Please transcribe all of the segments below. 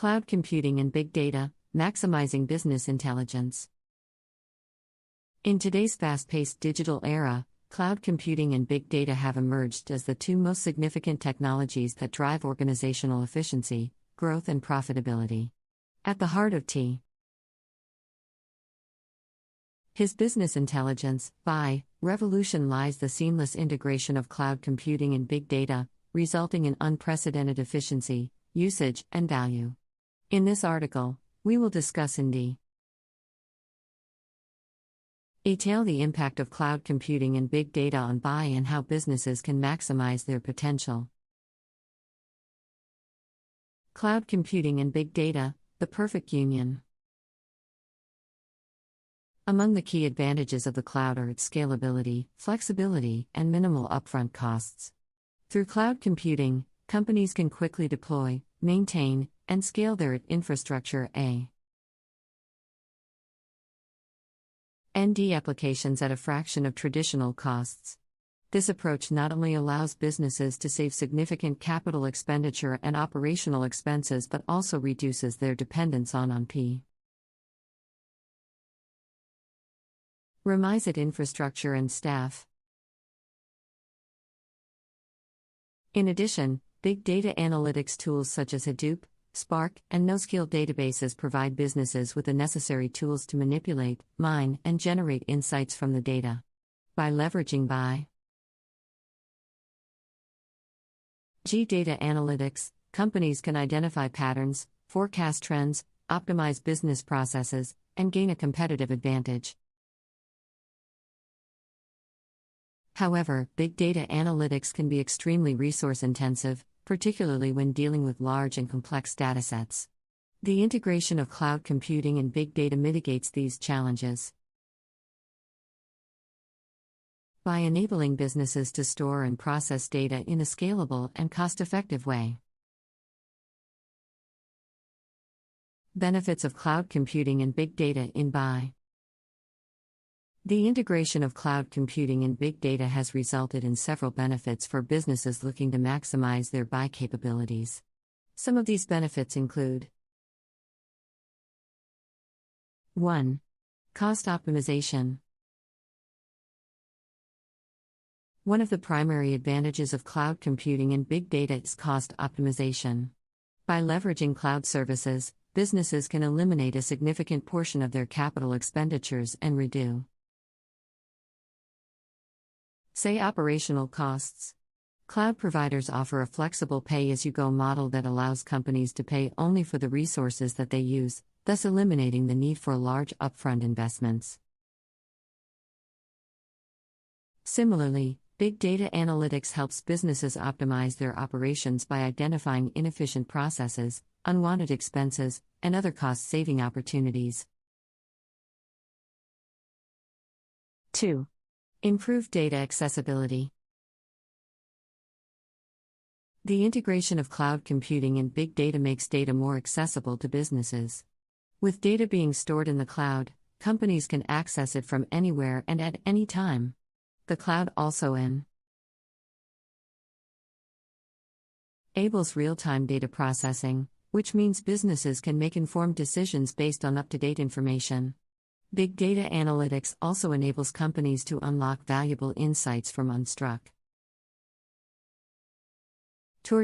Cloud computing and big data, maximizing business intelligence. In today's fast-paced digital era, cloud computing and big data have emerged as the two most significant technologies that drive organizational efficiency, growth, and profitability. At the heart of his business intelligence, BI, revolution lies the seamless integration of cloud computing and big data, resulting in unprecedented efficiency, usage, and value. In this article, we will discuss in detail the impact of cloud computing and big data on BI and how businesses can maximize their potential. Cloud computing and big data, the perfect union. Among the key advantages of the cloud are its scalability, flexibility, and minimal upfront costs. Through cloud computing, companies can quickly deploy, maintain, and scale their infrastructure and applications at a fraction of traditional costs. This approach not only allows businesses to save significant capital expenditure and operational expenses but also reduces their dependence on on-premise infrastructure and staff. In addition, big data analytics tools such as Hadoop, Spark, and NoSQL databases provide businesses with the necessary tools to manipulate, mine, and generate insights from the data. By leveraging data analytics, companies can identify patterns, forecast trends, optimize business processes, and gain a competitive advantage. However, big data analytics can be extremely resource-intensive, particularly when dealing with large and complex datasets. The integration of cloud computing and big data mitigates these challenges. By enabling businesses to store and process data in a scalable and cost-effective way. Benefits of cloud computing and big data in BI. The integration of cloud computing and big data has resulted in several benefits for businesses looking to maximize their BI capabilities. Some of these benefits include: 1. Cost optimization. One of the primary advantages of cloud computing and big data is cost optimization. By leveraging cloud services, businesses can eliminate a significant portion of their capital expenditures and reduce operational costs. Cloud providers offer a flexible pay-as-you-go model that allows companies to pay only for the resources that they use, thus eliminating the need for large upfront investments. Similarly, big data analytics helps businesses optimize their operations by identifying inefficient processes, unwanted expenses, and other cost-saving opportunities. 2. Improved data accessibility. The integration of cloud computing and big data makes data more accessible to businesses. With data being stored in the cloud, companies can access it from anywhere and at any time. The cloud also enables real-time data processing, which means businesses can make informed decisions based on up-to-date information. Big data analytics also enables companies to unlock valuable insights from unstructured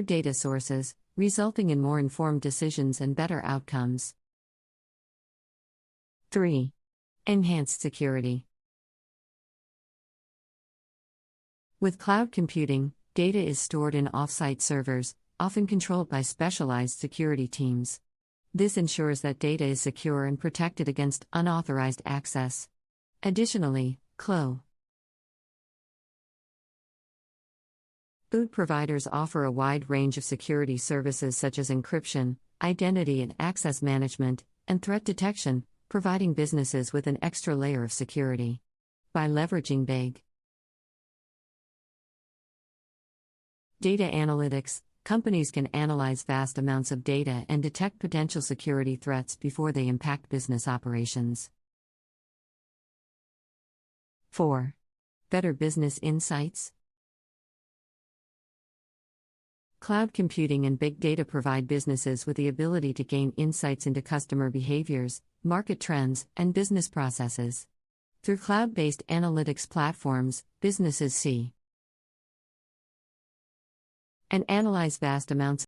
data sources, resulting in more informed decisions and better outcomes. 3. Enhanced security. With cloud computing, data is stored in off-site servers, often controlled by specialized security teams. This ensures that data is secure and protected against unauthorized access. Additionally, cloud providers offer a wide range of security services such as encryption, identity and access management, and threat detection, providing businesses with an extra layer of security. By leveraging big data analytics, companies can analyze vast amounts of data and detect potential security threats before they impact business operations. 4. Better business insights. Cloud computing and big data provide businesses with the ability to gain insights into customer behaviors, market trends, and business processes. Through cloud-based analytics platforms, businesses see and analyze vast amounts